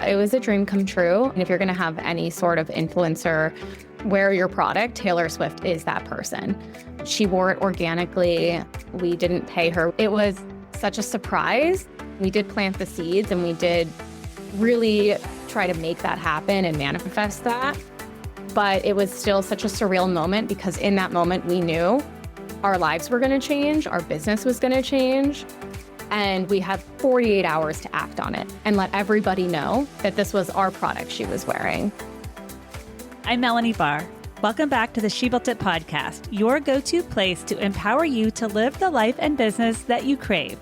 It was a dream come true. And if you're going to have any sort of influencer wear your product, Taylor Swift is that person. She wore it organically. We didn't pay her. It was such a surprise. We did plant the seeds and we did really try to make that happen and manifest that. But it was still such a surreal moment because in that moment we knew our lives were going to change, our business was going to change, and we had 48 hours to act on it and let everybody know that this was our product she was wearing. I'm Melanie Barr. Welcome back to the She Built It podcast, your go-to place to empower you to live the life and business that you crave.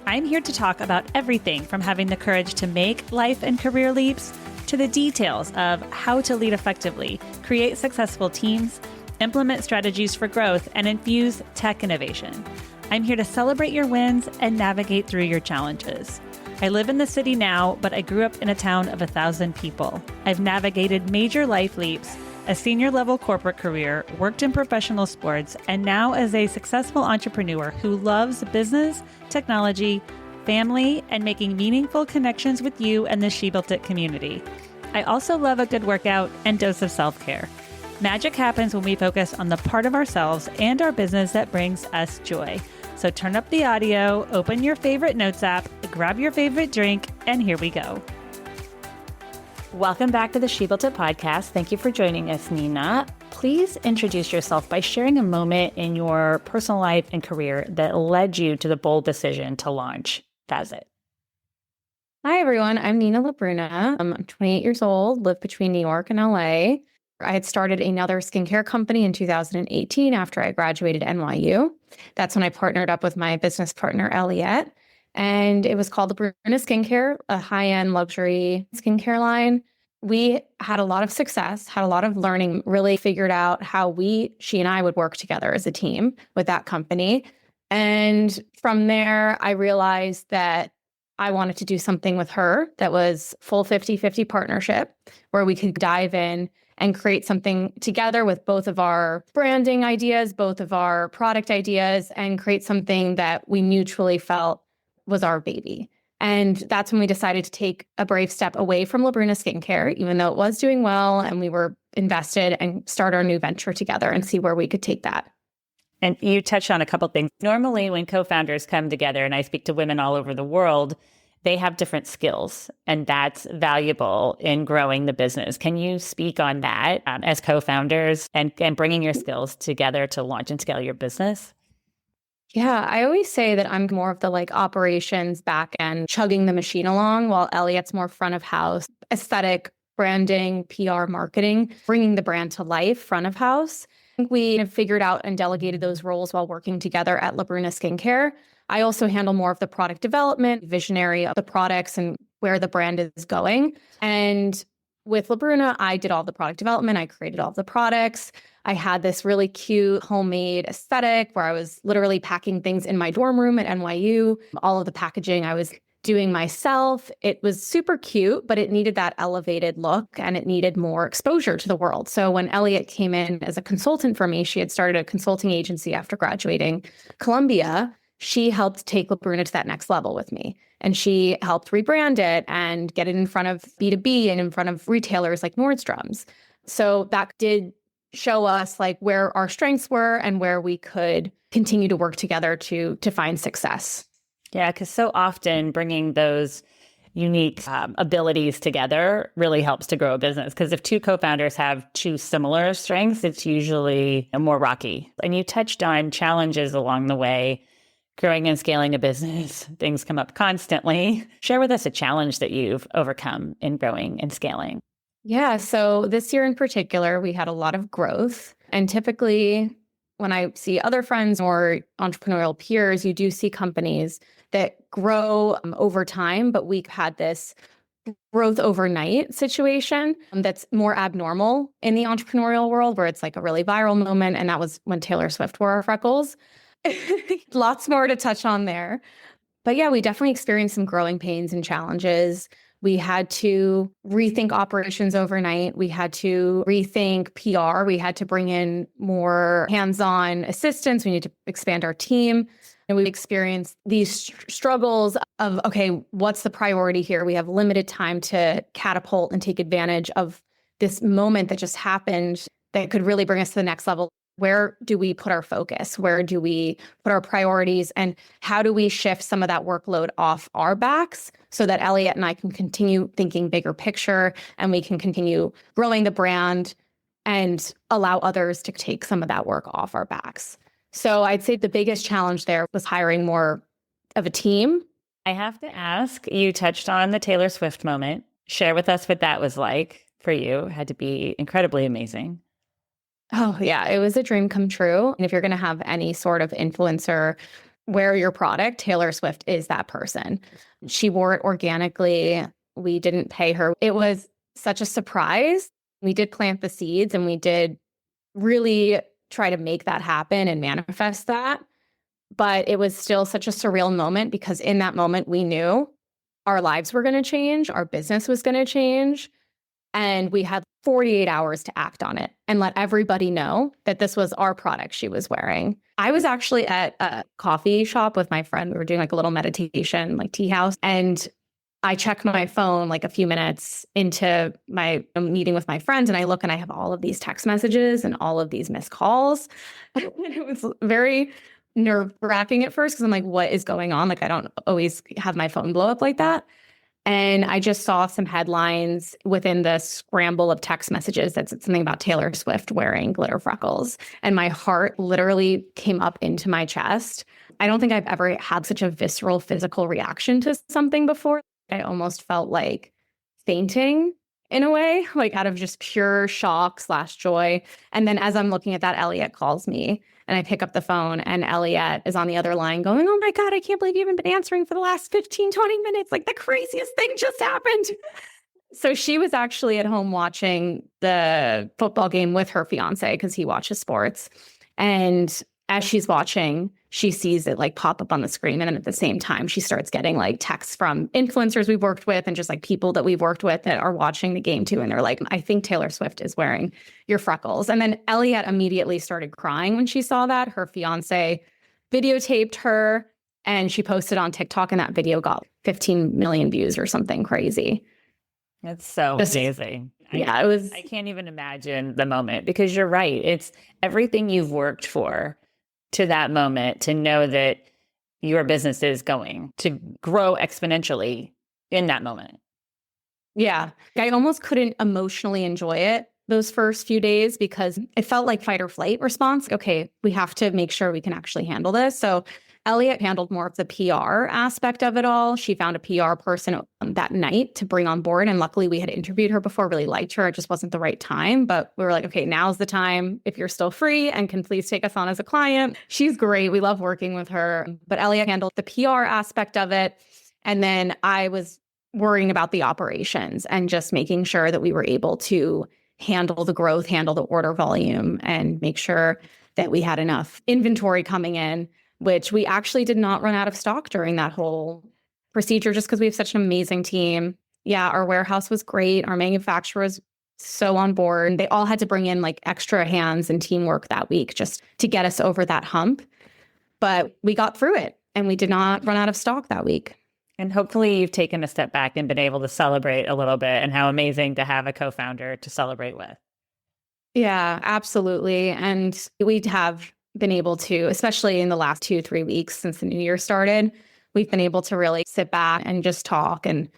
I'm here to talk about everything from having the courage to make life and career leaps to the details of how to lead effectively, create successful teams, implement strategies for growth, and infuse tech innovation. I'm here to celebrate your wins and navigate through your challenges. I live in the city now, but I grew up in a town of 1,000 people. I've navigated major life leaps, a senior level corporate career, worked in professional sports, and now as a successful entrepreneur who loves business, technology, family, and making meaningful connections with you and the She Built It community. I also love a good workout and dose of self-care. Magic happens when we focus on the part of ourselves and our business that brings us joy. So turn up the audio, open your favorite notes app, grab your favorite drink, and here we go. Welcome back to the She Built It podcast. Thank you for joining us, Nina. Please introduce yourself by sharing a moment in your personal life and career that led you to the bold decision to launch Fazit. Hi, everyone. I'm Nina La Bruna. I'm 28 years old, live between New York and LA. I had started another skincare company in 2018 after I graduated NYU. That's when I partnered up with my business partner, Aliett. And it was called La Bruna Skincare, a high-end luxury skincare line. We had a lot of success, had a lot of learning, really figured out how she and I would work together as a team with that company. And from there, I realized that I wanted to do something with her that was full 50-50 partnership where we could dive in and create something together with both of our branding ideas, both of our product ideas, and create something that we mutually felt was our baby. And that's when we decided to take a brave step away from La Bruna Skincare, even though it was doing well and we were invested, and start our new venture together and see where we could take that. And you touched on a couple things. Normally, when co-founders come together, and I speak to women all over the world, they have different skills, and that's valuable in growing the business. Can you speak on that as co-founders and bringing your skills together to launch and scale your business? Yeah, I always say that I'm more of the operations back end, chugging the machine along, while Elliott's more front of house, aesthetic, branding, PR, marketing, bringing the brand to life, front of house. I think we have figured out and delegated those roles while working together at La Bruna Skincare. I also handle more of the product development, visionary of the products and where the brand is going. And with La Bruna, I did all the product development. I created all the products. I had this really cute homemade aesthetic where I was literally packing things in my dorm room at NYU. All of the packaging I was doing myself. It was super cute, but it needed that elevated look and it needed more exposure to the world. So when Aliett came in as a consultant for me, she had started a consulting agency after graduating Columbia. She helped take La Bruna to that next level with me. And she helped rebrand it and get it in front of B2B and in front of retailers like Nordstrom's. So that did show us where our strengths were and where we could continue to work together to find success. Yeah, because so often bringing those unique abilities together really helps to grow a business. Because if two co-founders have two similar strengths, it's usually more rocky. And you touched on challenges along the way. Growing and scaling a business, things come up constantly. Share with us a challenge that you've overcome in growing and scaling. Yeah, so this year in particular, we had a lot of growth. And typically, when I see other friends or entrepreneurial peers, you do see companies that grow over time, but we've had this growth overnight situation that's more abnormal in the entrepreneurial world, where it's a really viral moment. And that was when Taylor Swift wore her freckles. Lots more to touch on there. But yeah, we definitely experienced some growing pains and challenges. We had to rethink operations overnight. We had to rethink PR. We had to bring in more hands-on assistants. We need to expand our team. And we experienced these struggles of, okay, what's the priority here? We have limited time to catapult and take advantage of this moment that just happened that could really bring us to the next level. Where do we put our focus? Where do we put our priorities? And how do we shift some of that workload off our backs so that Aliett and I can continue thinking bigger picture and we can continue growing the brand and allow others to take some of that work off our backs? So I'd say the biggest challenge there was hiring more of a team. I have to ask, you touched on the Taylor Swift moment. Share with us what that was like for you. It had to be incredibly amazing. Oh, yeah, it was a dream come true. And if you're going to have any sort of influencer wear your product, Taylor Swift is that person. She wore it organically. We didn't pay her. It was such a surprise. We did plant the seeds and we did really try to make that happen and manifest that. But it was still such a surreal moment because in that moment, we knew our lives were going to change, our business was going to change. And we had 48 hours to act on it and let everybody know that this was our product she was wearing. I was actually at a coffee shop with my friend. We were doing like a little meditation, like tea house. And I checked my phone like a few minutes into my meeting with my friends. And I look and I have all of these text messages and all of these missed calls. And it was very nerve-wracking at first because I'm like, what is going on? Like, I don't always have my phone blow up like that. And I just saw some headlines within the scramble of text messages that said something about Taylor Swift wearing glitter freckles. And my heart literally came up into my chest. I don't think I've ever had such a visceral physical reaction to something before. I almost felt like fainting in a way, like out of just pure shock/joy. And then as I'm looking at that, Aliett calls me. And I pick up the phone and Aliett is on the other line going, oh my God, I can't believe you haven't been answering for the last 15, 20 minutes. Like the craziest thing just happened. So she was actually at home watching the football game with her fiance because he watches sports. And as she's watching, she sees it like pop up on the screen. And then at the same time, she starts getting like texts from influencers we've worked with and just like people that we've worked with that are watching the game too. And they're like, I think Taylor Swift is wearing your freckles. And then Aliett immediately started crying when she saw that. Her fiance videotaped her and she posted on TikTok and that video got 15 million views or something crazy. It's so amazing. Yeah, it was. I can't even imagine the moment because you're right. It's everything you've worked for to that moment to know that your business is going to grow exponentially in that moment. Yeah. I almost couldn't emotionally enjoy it those first few days because it felt like fight or flight response. Okay, we have to make sure we can actually handle this. So Aliett handled more of the PR aspect of it all. She found a PR person that night to bring on board. And luckily we had interviewed her before, really liked her. It just wasn't the right time. But we were like, okay, now's the time. If you're still free and can please take us on as a client. She's great. We love working with her. But Aliett handled the PR aspect of it. And then I was worrying about the operations and just making sure that we were able to handle the growth, handle the order volume, and make sure that we had enough inventory coming in, which we actually did not run out of stock during that whole procedure just because we have such an amazing team. Yeah, our warehouse was great. Our manufacturer was so on board. They all had to bring in like extra hands and teamwork that week just to get us over that hump. But we got through it and we did not run out of stock that week. And hopefully you've taken a step back and been able to celebrate a little bit and how amazing to have a co-founder to celebrate with. Yeah, absolutely. And we have been able to, especially in the last 2-3 weeks since the new year started, we've been able to really sit back and just talk and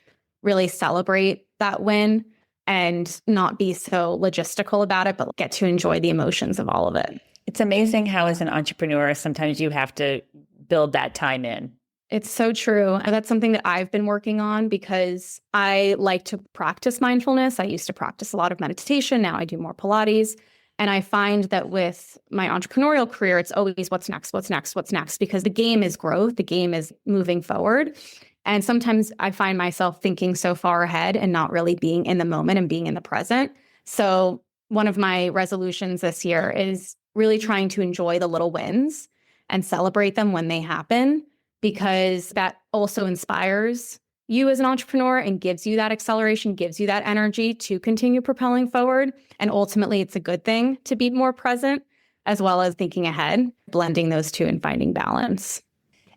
really celebrate that win and not be so logistical about it, but get to enjoy the emotions of all of it. It's amazing how as an entrepreneur, sometimes you have to build that time in. It's so true. That's something that I've been working on because I like to practice mindfulness. I used to practice a lot of meditation. Now I do more Pilates. And I find that with my entrepreneurial career, it's always what's next, what's next, what's next, because the game is growth. The game is moving forward. And sometimes I find myself thinking so far ahead and not really being in the moment and being in the present. So one of my resolutions this year is really trying to enjoy the little wins and celebrate them when they happen, because that also inspires you as an entrepreneur and gives you that acceleration, gives you that energy to continue propelling forward. And ultimately, it's a good thing to be more present as well as thinking ahead, blending those two and finding balance.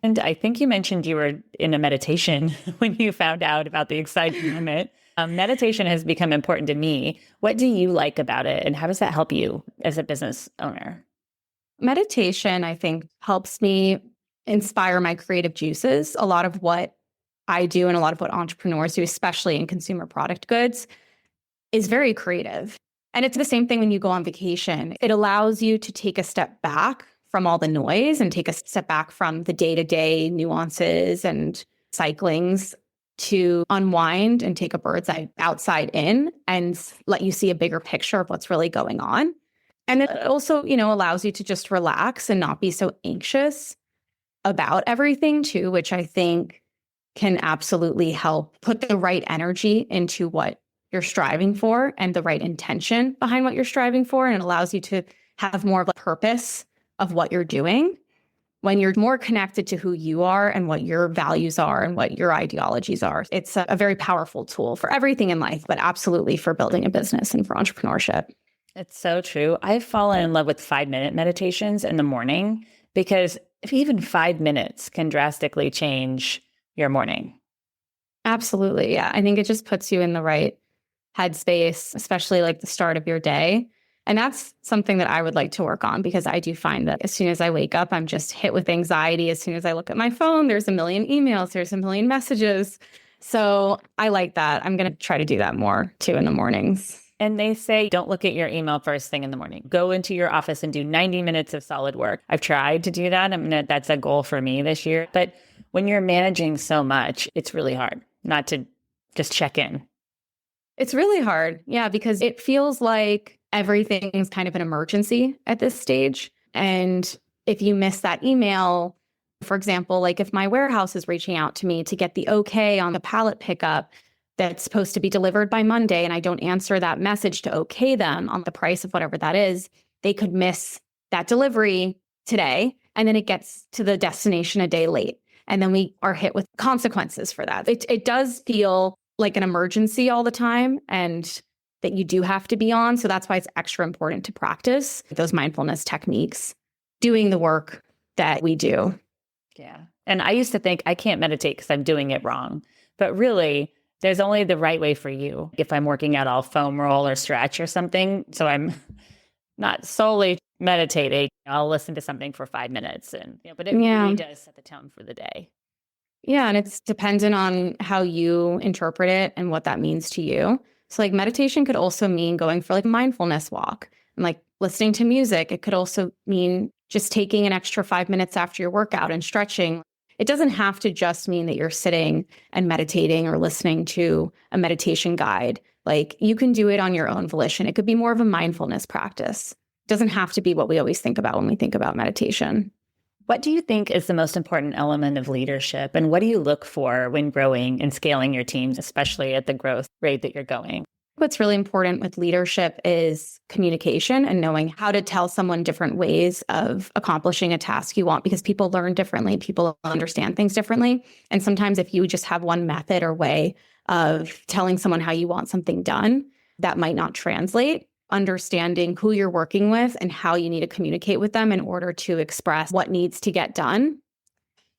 And I think you mentioned you were in a meditation when you found out about the exciting moment. Meditation has become important to me. What do you like about it? And how does that help you as a business owner? Meditation, I think, helps me inspire my creative juices. A lot of what I do and a lot of what entrepreneurs do, especially in consumer product goods, is very creative. And it's the same thing when you go on vacation. It allows you to take a step back from all the noise and take a step back from the day-to-day nuances and cyclings to unwind and take a bird's eye outside in and let you see a bigger picture of what's really going on. And it also, allows you to just relax and not be so anxious about everything too, which I think can absolutely help put the right energy into what you're striving for and the right intention behind what you're striving for. And it allows you to have more of a purpose of what you're doing when you're more connected to who you are and what your values are and what your ideologies are. It's a very powerful tool for everything in life, but absolutely for building a business and for entrepreneurship. It's so true. I've fallen in love with 5-minute meditations in the morning because if even 5 minutes can drastically change your morning. Absolutely. Yeah. I think it just puts you in the right headspace, especially like the start of your day. And that's something that I would like to work on because I do find that as soon as I wake up, I'm just hit with anxiety. As soon as I look at my phone, there's a million emails, there's a million messages. So I like that. I'm going to try to do that more too in the mornings. And they say, don't look at your email first thing in the morning. Go into your office and do 90 minutes of solid work. I've tried to do that. That's a goal for me this year. But when you're managing so much, it's really hard not to just check in. It's really hard. Yeah, because it feels like everything's kind of an emergency at this stage. And if you miss that email, for example, like if my warehouse is reaching out to me to get the okay on the pallet pickup that's supposed to be delivered by Monday, and I don't answer that message to okay them on the price of whatever that is, they could miss that delivery today. And then it gets to the destination a day late. And then we are hit with consequences for that. It does feel like an emergency all the time and that you do have to be on. So that's why it's extra important to practice those mindfulness techniques, doing the work that we do. Yeah. And I used to think I can't meditate because I'm doing it wrong. But really, there's only the right way for you. If I'm working out, I'll foam roll or stretch or something. So I'm not solely meditating. I'll listen to something for 5 minutes. But it really does set the tone for the day. Yeah. And it's dependent on how you interpret it and what that means to you. So like meditation could also mean going for like a mindfulness walk and like listening to music. It could also mean just taking an extra 5 minutes after your workout and stretching. It doesn't have to just mean that you're sitting and meditating or listening to a meditation guide. Like you can do it on your own volition. It could be more of a mindfulness practice. It doesn't have to be what we always think about when we think about meditation. What do you think is the most important element of leadership? And what do you look for when growing and scaling your teams, especially at the growth rate that you're going? What's really important with leadership is communication and knowing how to tell someone different ways of accomplishing a task you want, because people learn differently, people understand things differently. And sometimes if you just have one method or way of telling someone how you want something done, that might not translate. Understanding who you're working with and how you need to communicate with them in order to express what needs to get done.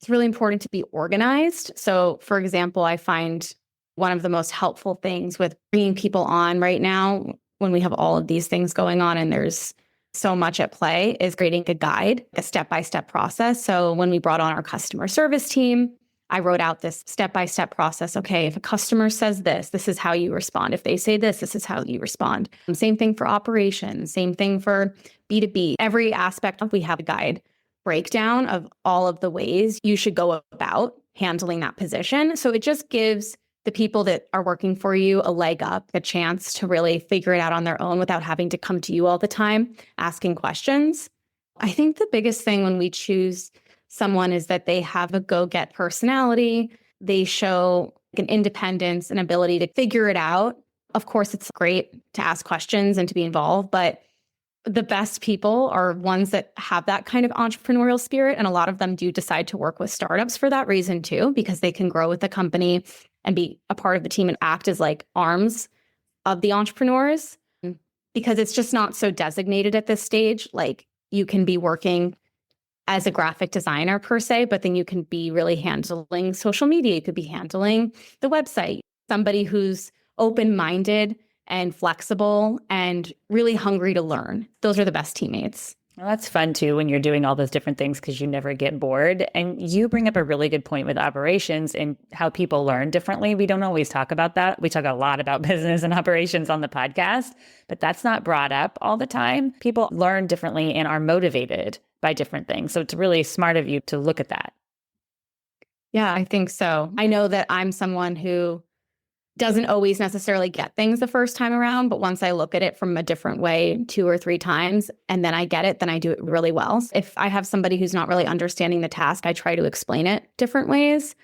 It's really important to be organized. So, for example, I find one of the most helpful things with bringing people on right now, when we have all of these things going on and there's so much at play, is creating a guide, a step-by-step process. So when we brought on our customer service team, I wrote out this step-by-step process. Okay, if a customer says this, this is how you respond. If they say this, this is how you respond. Same thing for operations, same thing for B2B. Every aspect, we have a guide breakdown of all of the ways you should go about handling that position. So it just gives the people that are working for you a leg up, a chance to really figure it out on their own without having to come to you all the time, asking questions. I think the biggest thing when we choose someone is that they have a go-get personality. They show an independence and ability to figure it out. Of course, it's great to ask questions and to be involved, but the best people are ones that have that kind of entrepreneurial spirit. And a lot of them do decide to work with startups for that reason too, because they can grow with the company and be a part of the team and act as like arms of the entrepreneurs, because it's just not so designated at this stage. Like you can be working as a graphic designer per se, but then you can be really handling social media. You could be handling the website. Somebody who's open-minded and flexible and really hungry to learn. Those are the best teammates. Well, that's fun too when you're doing all those different things because you never get bored. And you bring up a really good point with operations and how people learn differently. We don't always talk about that. We talk a lot about business and operations on the podcast, but that's not brought up all the time. People learn differently and are motivated by different things. So it's really smart of you to look at that. Yeah, I think so. I know that I'm someone who doesn't always necessarily get things the first time around, but once I look at it from a different way 2 or 3 times, and then I get it, then I do it really well. If I have somebody who's not really understanding the task, I try to explain it different ways.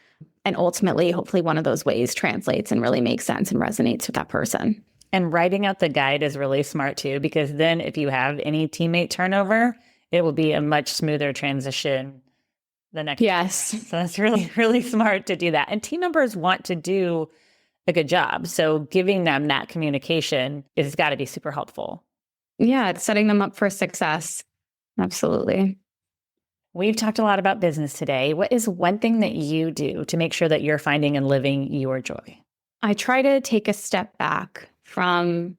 And ultimately, hopefully one of those ways translates and really makes sense and resonates with that person. And writing out the guide is really smart too, because then if you have any teammate turnover, it will be a much smoother transition the next time around. So that's really, really smart to do that. And team members want to do a good job. So giving them that communication has got to be super helpful. Yeah, it's setting them up for success. Absolutely. We've talked a lot about business today. What is one thing that you do to make sure that you're finding and living your joy? I try to take a step back from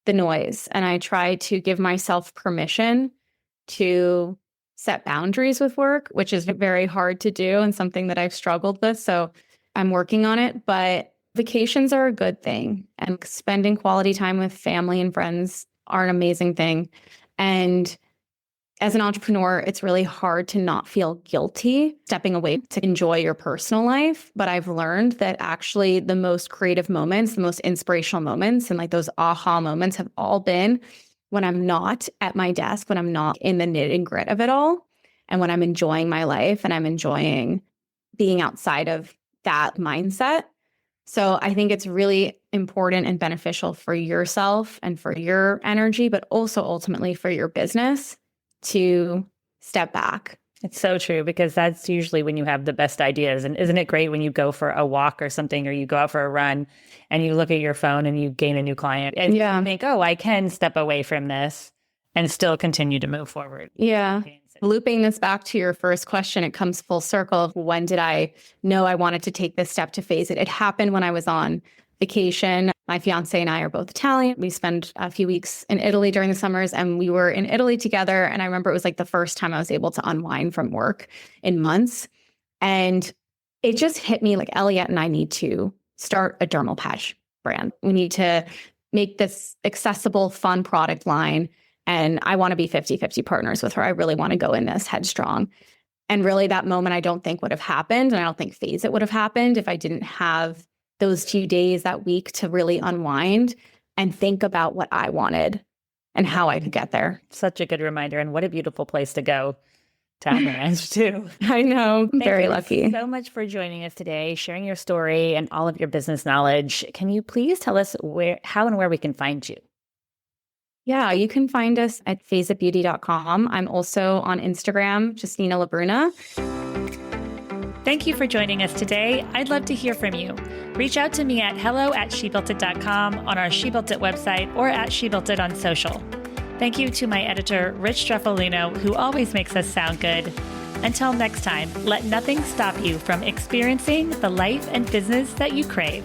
the noise, and I try to give myself permission to set boundaries with work, which is very hard to do and something that I've struggled with. So I'm working on it, but vacations are a good thing, and spending quality time with family and friends are an amazing thing. And as an entrepreneur, it's really hard to not feel guilty stepping away to enjoy your personal life. But I've learned that actually the most creative moments, the most inspirational moments, and like those aha moments have all been when I'm not at my desk, when I'm not in the nit and grit of it all, and when I'm enjoying my life and I'm enjoying being outside of that mindset. So I think it's really important and beneficial for yourself and for your energy, but also ultimately for your business to step back. It's so true, because that's usually when you have the best ideas. And isn't it great when you go for a walk or something, or you go out for a run and you look at your phone and you gain a new client and you think, oh, I can step away from this and still continue to move forward. Yeah. Looping this back to your first question, it comes full circle of when did I know I wanted to take this step to phase it? It happened when I was on vacation. My fiance and I are both Italian. We spent a few weeks in Italy during the summers, and we were in Italy together. And I remember it was like the first time I was able to unwind from work in months. And it just hit me like Aliett and I need to start a dermal patch brand. We need to make this accessible, fun product line. And I want to be 50-50 partners with her. I really want to go in this headstrong. And really that moment I don't think would have happened. And I don't think phase it would have happened if I didn't have those few days that week to really unwind and think about what I wanted and how I could get there. Such a good reminder. And what a beautiful place to go to unwind too. I know. Thank very you lucky. So much for joining us today, sharing your story and all of your business knowledge. Can you please tell us how and where we can find you? Yeah, you can find us at fazitbeauty.com. I'm also on Instagram, just Nina La Bruna. Thank you for joining us today. I'd love to hear from you. Reach out to me at hello@shebuiltit.com, on our She Built It website, or at She Built It on social. Thank you to my editor, Rich Streffolino, who always makes us sound good. Until next time, let nothing stop you from experiencing the life and business that you crave.